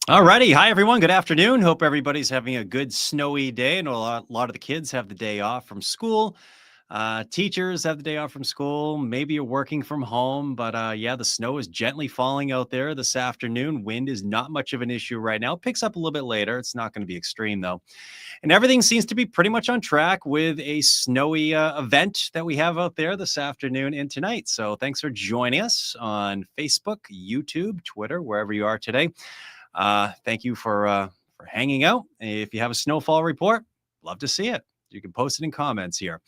Alrighty. Hi, everyone. Good afternoon. Hope everybody's having a good snowy day. I know a lot of the kids have the day off from school. Teachers have the day off from school. Maybe you're working from home, but yeah, the snow is gently falling out there this afternoon. Wind is not much of an issue right now. It picks up a little bit later. It's not going to be extreme, though. And everything seems to be pretty much on track with a snowy event that we have out there this afternoon and tonight. So thanks for joining us on Facebook, YouTube, Twitter, wherever you are today. Thank you for hanging out. If you have a snowfall report, love to see it. You can post it in comments here.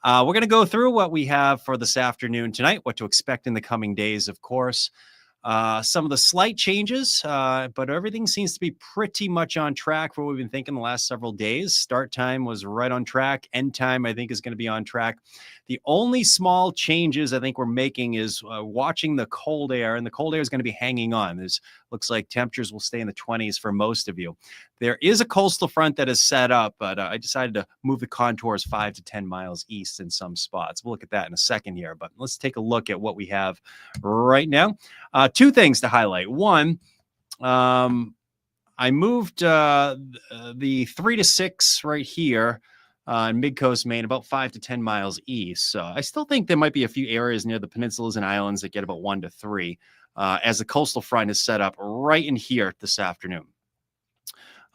We're going to go through what we have for this afternoon tonight, what to expect in the coming days, of course. Some of the slight changes, but everything seems to be pretty much on track for what we've been thinking the last several days. Start time was right on track. End time, I think, is going to be on track. The only small changes I think we're making is watching the cold air, and the cold air is going to be hanging on. There's looks like temperatures will stay in the 20s for most of you. There is a coastal front that is set up, but I decided to move the contours 5 to 10 miles east in some spots. We'll look at that in a second here, but let's take a look at what we have right now. Two things to highlight. One, I moved the 3 to 6 right here in mid-coast Maine, about 5 to 10 miles east. So I still think there might be a few areas near the peninsulas and islands that get about 1 to 3 as the coastal front is set up right in here this afternoon.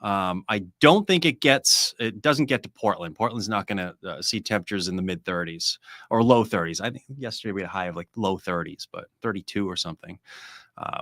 I don't think it doesn't get to Portland. Portland's not going to see temperatures in the mid 30s or low 30s. I think yesterday we had a high of like low 30s, but 32 or something.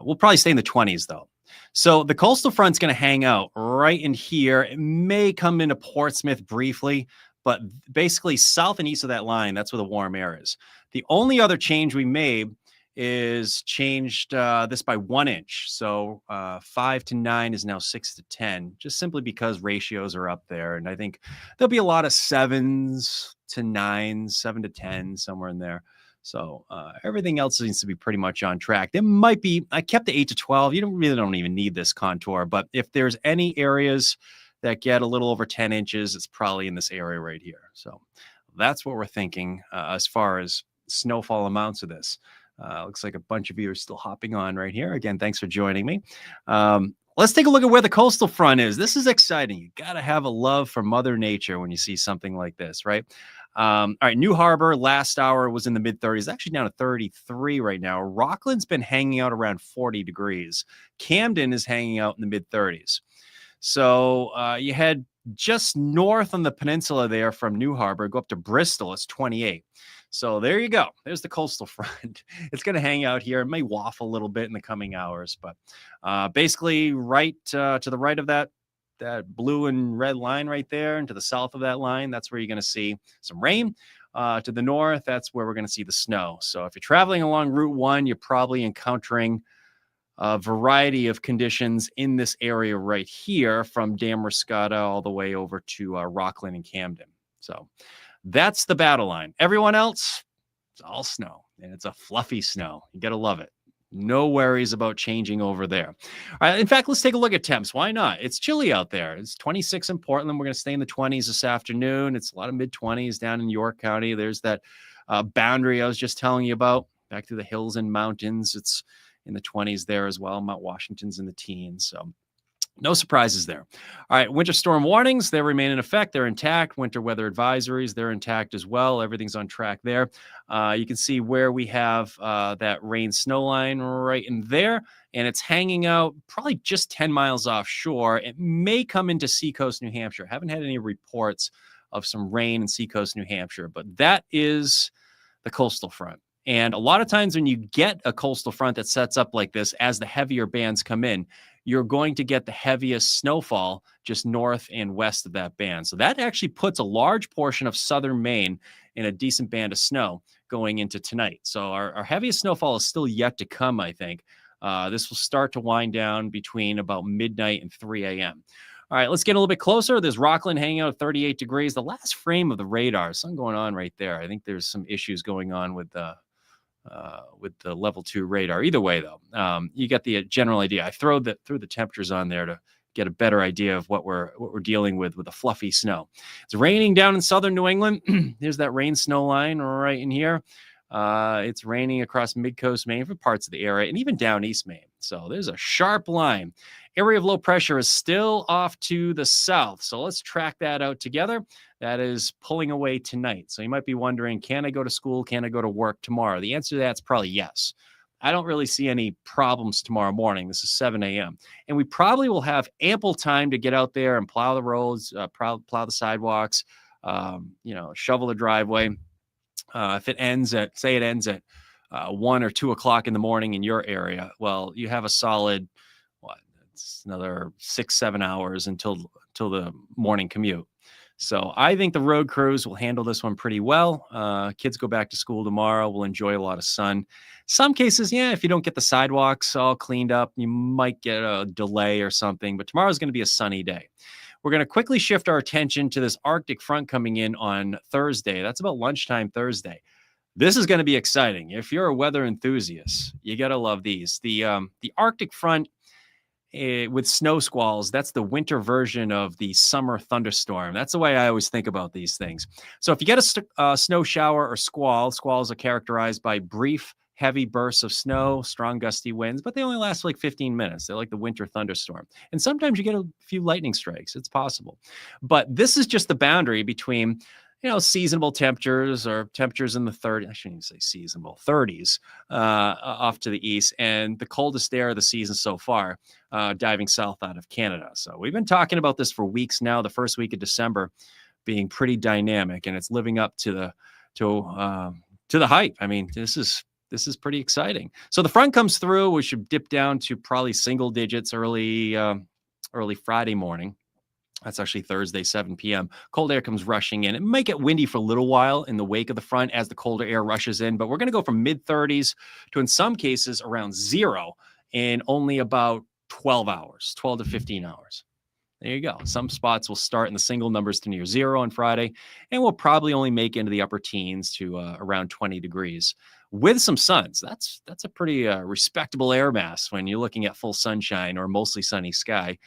We'll probably stay in the 20s though. So the coastal front's going to hang out right in here. It may come into Portsmouth briefly, but basically south and east of that line, that's where the warm air is. The only other change we made is changed this by 1 inch. So 5 to 9 is now 6 to 10, just simply because ratios are up there. And I think there'll be a lot of 7s to 9s, 7 to 10, somewhere in there. So everything else seems to be pretty much on track. There might be, I kept the 8 to 12. You don't even need this contour, but if there's any areas that get a little over 10 inches, it's probably in this area right here. So that's what we're thinking as far as snowfall amounts of this. Looks like a bunch of you are still hopping on right here. Again, thanks for joining me. Let's take a look at where the coastal front is. This is exciting. You got to have a love for Mother Nature when you see something like this, right? All right, New Harbor last hour was in the mid 30s, actually down to 33 right now. Rockland's been hanging out around 40 degrees. Camden is hanging out in the mid 30s. So you head just north on the peninsula there from New Harbor, go up to Bristol, it's 28. So there you go. There's the coastal front. It's going to hang out here. It may waffle a little bit in the coming hours, but basically right to the right of that blue and red line right there, and to the south of that line, that's where you're going to see some rain. To the north, that's where we're going to see the snow. So if you're traveling along Route 1, you're probably encountering a variety of conditions in this area right here from Damascus all the way over to Rockland and Camden. So that's the battle line. Everyone else, it's all snow, and it's a fluffy snow. You got to love it. No worries about changing over there. All right. In fact, let's take a look at temps. Why not? It's chilly out there. It's 26 in Portland. We're going to stay in the 20s this afternoon. It's a lot of mid 20s down in York County. There's that boundary I was just telling you about back through the hills and mountains. It's in the 20s there as well. Mount Washington's in the teens. So no surprises there. All right, winter storm warnings, they remain in effect. They're intact. Winter weather advisories, they're intact as well. Everything's on track there. You can see where we have that rain snow line right in there, and it's hanging out probably just 10 miles offshore. It may come into Seacoast, New Hampshire. Haven't had any reports of some rain in Seacoast, New Hampshire, but that is the coastal front. And a lot of times when you get a coastal front that sets up like this, as the heavier bands come in, you're going to get the heaviest snowfall just north and west of that band. So that actually puts a large portion of southern Maine in a decent band of snow going into tonight. So our heaviest snowfall is still yet to come, I think. This will start to wind down between about midnight and 3 a.m. All right, let's get a little bit closer. There's Rockland hanging out at 38 degrees. The last frame of the radar, something going on right there. I think there's some issues going on with the level 2 radar. Either way, though, you get the general idea. I threw the temperatures on there to get a better idea of what we're dealing with the fluffy snow. It's raining down in southern New England. There's that rain snow line right in here. It's raining across mid-coast Maine for parts of the area and even down East Maine. So there's a sharp line. Area of low pressure is still off to the south. So let's track that out together. That is pulling away tonight. So you might be wondering, can I go to school? Can I go to work tomorrow? The answer to that's probably yes. I don't really see any problems tomorrow morning. This is 7 a.m. And we probably will have ample time to get out there and plow the roads, plow the sidewalks, shovel the driveway. If it ends at, say it ends at 1 or 2 o'clock in the morning in your area, well, you have a solid, it's another 6-7 hours until the morning commute. So I think the road crews will handle this one pretty well. Kids go back to school tomorrow. We'll enjoy a lot of sun. Some cases, if you don't get the sidewalks all cleaned up, you might get a delay or something. But tomorrow's going to be a sunny day. We're going to quickly shift our attention to this Arctic front coming in on Thursday. That's about lunchtime Thursday. This is going to be exciting. If you're a weather enthusiast, you got to love these. The Arctic front with snow squalls, that's the winter version of the summer thunderstorm. That's the way I always think about these things. So if you get a snow shower or squalls are characterized by brief, heavy bursts of snow, strong gusty winds, but they only last like 15 minutes. They're like the winter thunderstorm. And sometimes you get a few lightning strikes. It's possible. But this is just the boundary between seasonable temperatures or temperatures in the 30s. I shouldn't even say seasonable, 30s off to the east, and the coldest air of the season so far, diving south out of Canada. So we've been talking about this for weeks now. The first week of December being pretty dynamic, and it's living up to the hype. I mean, this is pretty exciting. So the front comes through. We should dip down to probably single digits early Friday morning. That's actually Thursday, 7 p.m. Cold air comes rushing in. It might get windy for a little while in the wake of the front as the colder air rushes in, but we're going to go from mid-30s to, in some cases, around 0 in only about 12 to 15 hours. There you go. Some spots will start in the single numbers to near 0 on Friday, and we'll probably only make into the upper teens to around 20 degrees with some suns. That's a pretty respectable air mass when you're looking at full sunshine or mostly sunny sky.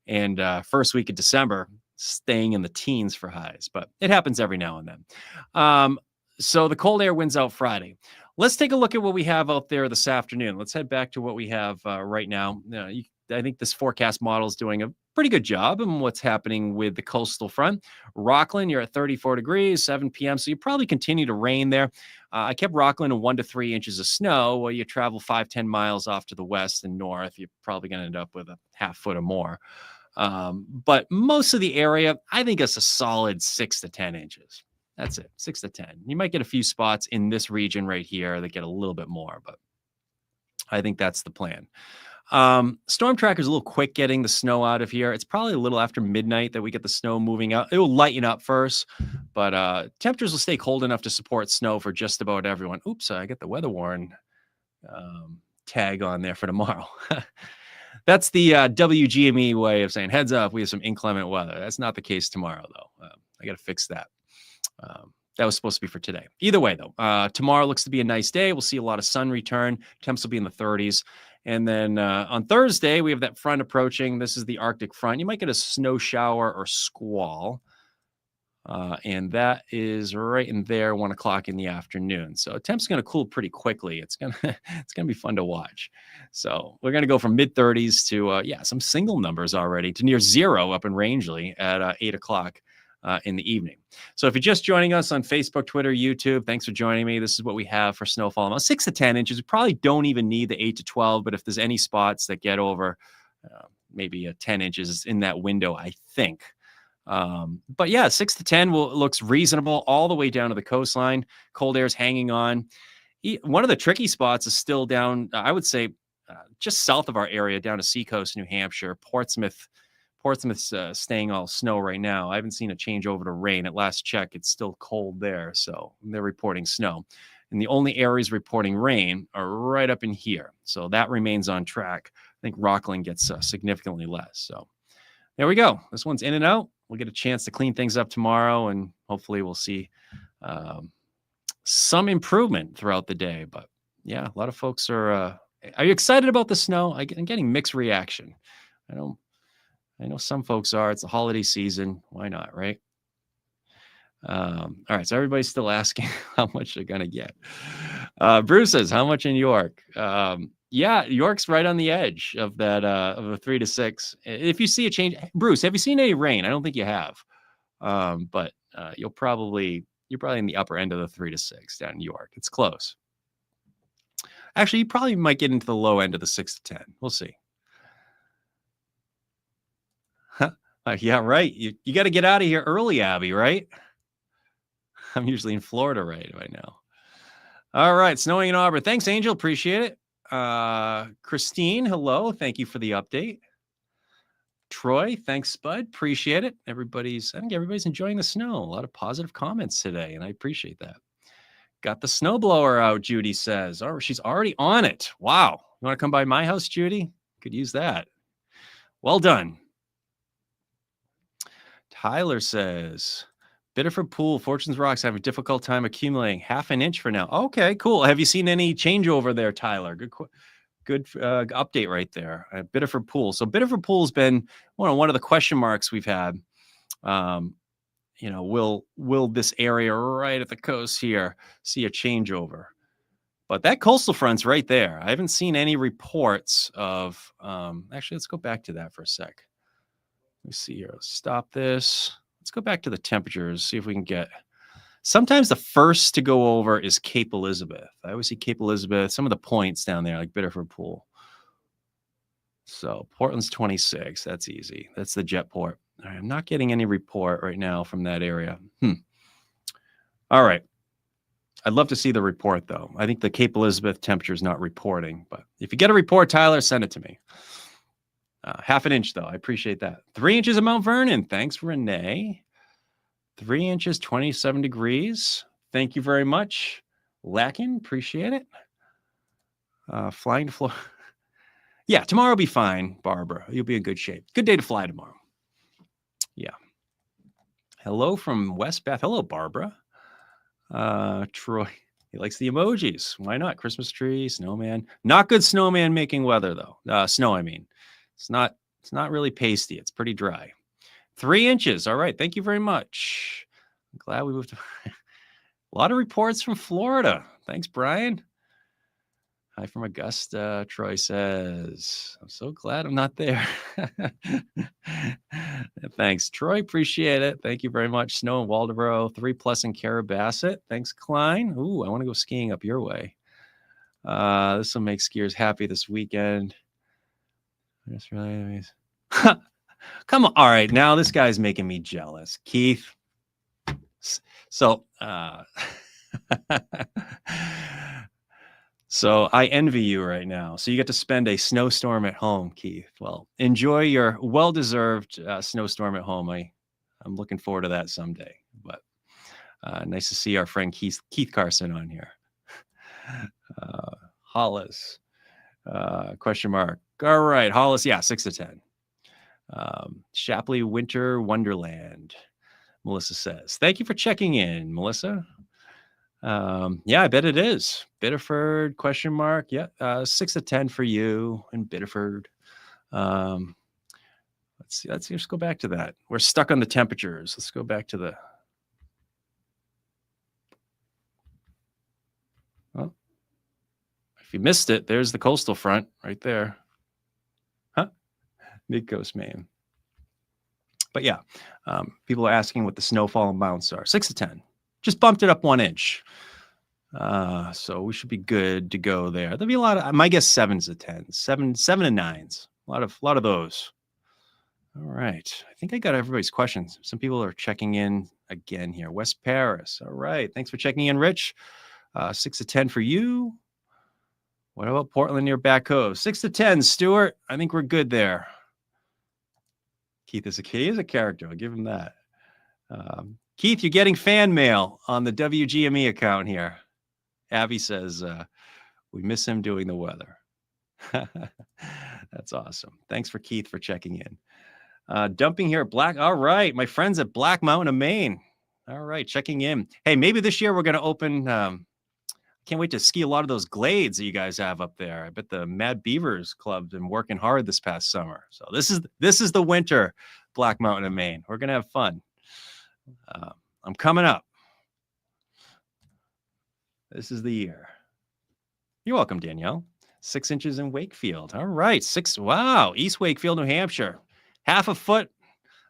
And first week of December, staying in the teens for highs, but it happens every now and then. So the cold air wins out Friday. Let's take a look at what we have out there this afternoon. Let's head back to what we have right now. I think this forecast model is doing a pretty good job in what's happening with the coastal front. Rockland, you're at 34 degrees, 7 p.m., so you probably continue to rain there. I kept Rockland at 1 to 3 inches of snow. Well, you travel 5-10 miles off to the west and north, you're probably going to end up with a half foot or more. But most of the area, I think it's a solid 6 to 10 inches. That's it, 6 to 10. You might get a few spots in this region right here that get a little bit more, but I think that's the plan. Storm Tracker's a little quick getting the snow out of here. It's probably a little after midnight that we get the snow moving out. It will lighten up first, but temperatures will stay cold enough to support snow for just about everyone. Oops, I get the weather warn tag on there for tomorrow. That's the WGME way of saying, heads up, we have some inclement weather. That's not the case tomorrow, though. I got to fix that. That was supposed to be for today. Either way, though, tomorrow looks to be a nice day. We'll see a lot of sun return. Temps will be in the 30s. And then on Thursday, we have that front approaching. This is the Arctic front. You might get a snow shower or squall. And that is right in there, 1 o'clock in the afternoon. So temps going to cool pretty quickly. It's gonna be fun to watch. So we're going to go from mid-30s to some single numbers already to near 0 up in Rangeley at 8 o'clock in the evening. So if you're just joining us on Facebook, Twitter, YouTube, thanks for joining me. This is what we have for snowfall. About 6 to 10 inches. We probably don't even need the 8 to 12, but if there's any spots that get over maybe 10 inches in that window, I think. But yeah, 6 to 10 looks reasonable all the way down to the coastline. Cold air's hanging on. One of the tricky spots is still down, I would say, just south of our area, down to Seacoast, New Hampshire. Portsmouth's staying all snow right now. I haven't seen a change over to rain. At last check, it's still cold there, so they're reporting snow. And the only areas reporting rain are right up in here. So that remains on track. I think Rockland gets significantly less. So there we go. This one's in and out. We'll get a chance to clean things up tomorrow, and hopefully we'll see some improvement throughout the day. But yeah, a lot of folks are you excited about the snow? I'm getting mixed reaction. I know some folks are. It's the holiday season. Why not, right? All right, so everybody's still asking how much they're gonna get. Bruce says, how much in York? Yeah, York's right on the edge of that of a 3 to 6. If you see a change, Bruce, have you seen any rain? I don't think you have. But you're probably in the upper end of the 3 to 6 down in York. It's close. Actually, you probably might get into the low end of the 6 to 10. We'll see. Yeah, right. You got to get out of here early, Abby, right? I'm usually in Florida right now. All right, snowing in Auburn. Thanks, Angel. Appreciate it. Christine, hello. Thank you for the update. Troy, thanks, Spud. Appreciate it. I think everybody's enjoying the snow. A lot of positive comments today, and I appreciate that. Got the snowblower out, Judy says. Oh, she's already on it. Wow. You want to come by my house, Judy? Could use that. Well done. Tyler says, Biddeford Pool, Fortunes Rocks have a difficult time accumulating 1/2 inch for now. Okay, cool. Have you seen any changeover there, Tyler? Good update right there. Biddeford Pool. So Biddeford Pool has been one of the question marks we've had. Will this area right at the coast here see a changeover? But that coastal front's right there. I haven't seen any reports of. Actually, let's go back to that for a sec. Let me see here. Let's stop this. Let's go back to the temperatures. See if we can get. Sometimes the first to go over is Cape Elizabeth. I always see Cape Elizabeth, some of the points down there, like Biddeford Pool. So Portland's 26. That's easy. That's the jet port. All right, I'm not getting any report right now from that area. All right. I'd love to see the report, though. I think the Cape Elizabeth temperature is not reporting. But if you get a report, Tyler, send it to me. 1/2 inch, though. I appreciate that. 3 inches of Mount Vernon. Thanks, Renee. 3 inches, 27 degrees. Thank you very much. Lackin, appreciate it. Flying to Florida. Yeah, tomorrow will be fine, Barbara. You'll be in good shape. Good day to fly tomorrow. Yeah. Hello from West Bath. Hello, Barbara. Troy, he likes the emojis. Why not? Christmas tree, snowman. Not good snowman making weather, though. Snow, I mean. It's not really pasty. It's pretty dry. 3 inches. All right. Thank you very much. I'm glad we moved to a lot of reports from Florida. Thanks, Brian. Hi from Augusta, Troy says. I'm so glad I'm not there. Thanks, Troy. Appreciate it. Thank you very much. Snow in Waldeboro, 3+ in Carrabassett. Thanks, Klein. Ooh, I want to go skiing up your way. This will make skiers happy this weekend. That's really amazing. Come on. All right. Now this guy's making me jealous. Keith. So, so I envy you right now. So you get to spend a snowstorm at home, Keith. Well, enjoy your well-deserved snowstorm at home. I'm looking forward to that someday. But nice to see our friend Keith Carson on here. Hollis, question mark. All right, Hollis. Yeah, 6 to 10. Shapley Winter Wonderland. Melissa says, thank you for checking in, Melissa. Yeah, I bet it is. Biddeford, question mark. Yeah, 6 to 10 for you in Biddeford. Let's see. Let's just go back to that. We're stuck on the temperatures. Let's go back to the. Well, if you missed it, there's the coastal front right there. Huh? Mid-coast Maine. But yeah, people are asking what the snowfall amounts are. 6 to 10. Just bumped it up 1 inch. So we should be good to go there. There'll be a lot of, my guess, 7s to 10s, 7 and 9s. A lot of those. All right. I think I got everybody's questions. Some people are checking in again here. West Paris. All right. Thanks for checking in, Rich. 6 to 10 for you. What about Portland near Back Cove? 6 to 10, Stuart. I think we're good there. Keith is a character. I'll give him that. Keith, you're getting fan mail on the WGME account here. Abby says, we miss him doing the weather. That's awesome. Thanks for Keith for checking in. Dumping here at Black. All right. My friends at Black Mountain of Maine. All right. Checking in. Hey, maybe this year we're going to open. Can't wait to ski a lot of those glades that you guys have up there. I bet the Mad Beavers Club's been working hard this past summer. So this is the winter Black Mountain of Maine. We're going to have fun. I'm coming up. This is the year. You're welcome, Danielle. 6 inches in Wakefield. All right. 6. Wow. East Wakefield, New Hampshire. Half a foot.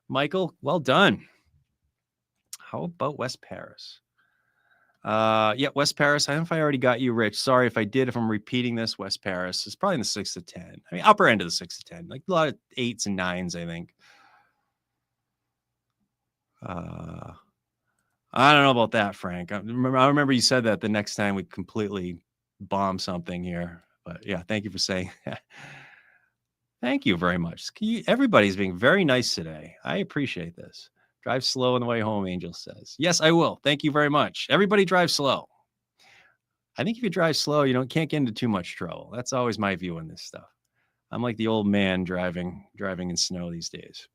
Michael, well done. How about West Paris? Yeah, West Paris. I don't know if I already got you, Rich. Sorry if I did. If I'm repeating this, West Paris is probably in the 6 to 10. I mean, upper end of the 6 to 10. Like a lot of 8s and 9s, I think. I don't know about that, Frank. I remember you said that the next time we completely bomb something here. But yeah, thank you for saying that. Thank you very much. Everybody's being very nice today. I appreciate this. Drive slow on the way home, Angel says. Yes, I will. Thank you very much. Everybody drive slow. I think if you drive slow, you can't get into too much trouble. That's always my view on this stuff. I'm like the old man driving in snow these days.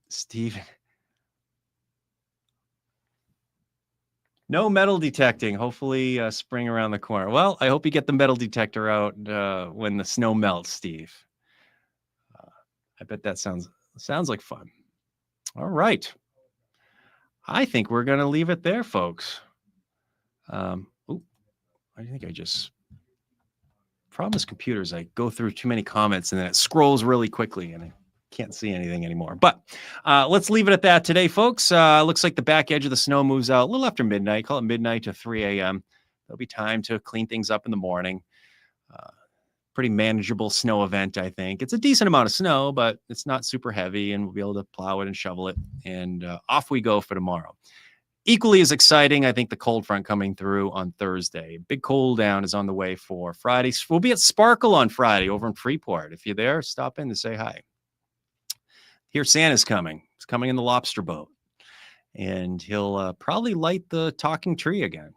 Steven. No metal detecting. Hopefully spring around the corner. Well, I hope you get the metal detector out when the snow melts, Steve. I bet that sounds like fun. All right. I think we're going to leave it there, folks. I think I just promise computers I go through too many comments and then it scrolls really quickly and I can't see anything anymore. But let's leave it at that today, folks. Looks like the back edge of the snow moves out a little after midnight. Call it midnight to 3 a.m. There'll be time to clean things up in the morning. Pretty manageable snow event, I think. It's a decent amount of snow, but it's not super heavy, and we'll be able to plow it and shovel it. And off we go for tomorrow. Equally as exciting, I think, the cold front coming through on Thursday. Big cool down is on the way for Friday. We'll be at Sparkle on Friday over in Freeport. If you're there, stop in to say hi. Here, Santa's coming. He's coming in the lobster boat. And he'll probably light the talking tree again.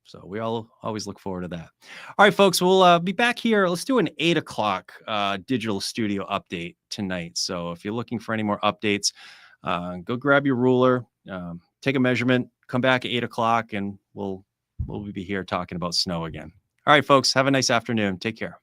So we all always look forward to that. All right, folks, we'll be back here. Let's do an 8 o'clock digital studio update tonight. So if you're looking for any more updates, go grab your ruler, take a measurement, come back at 8 o'clock, and we'll be here talking about snow again. All right, folks, have a nice afternoon. Take care.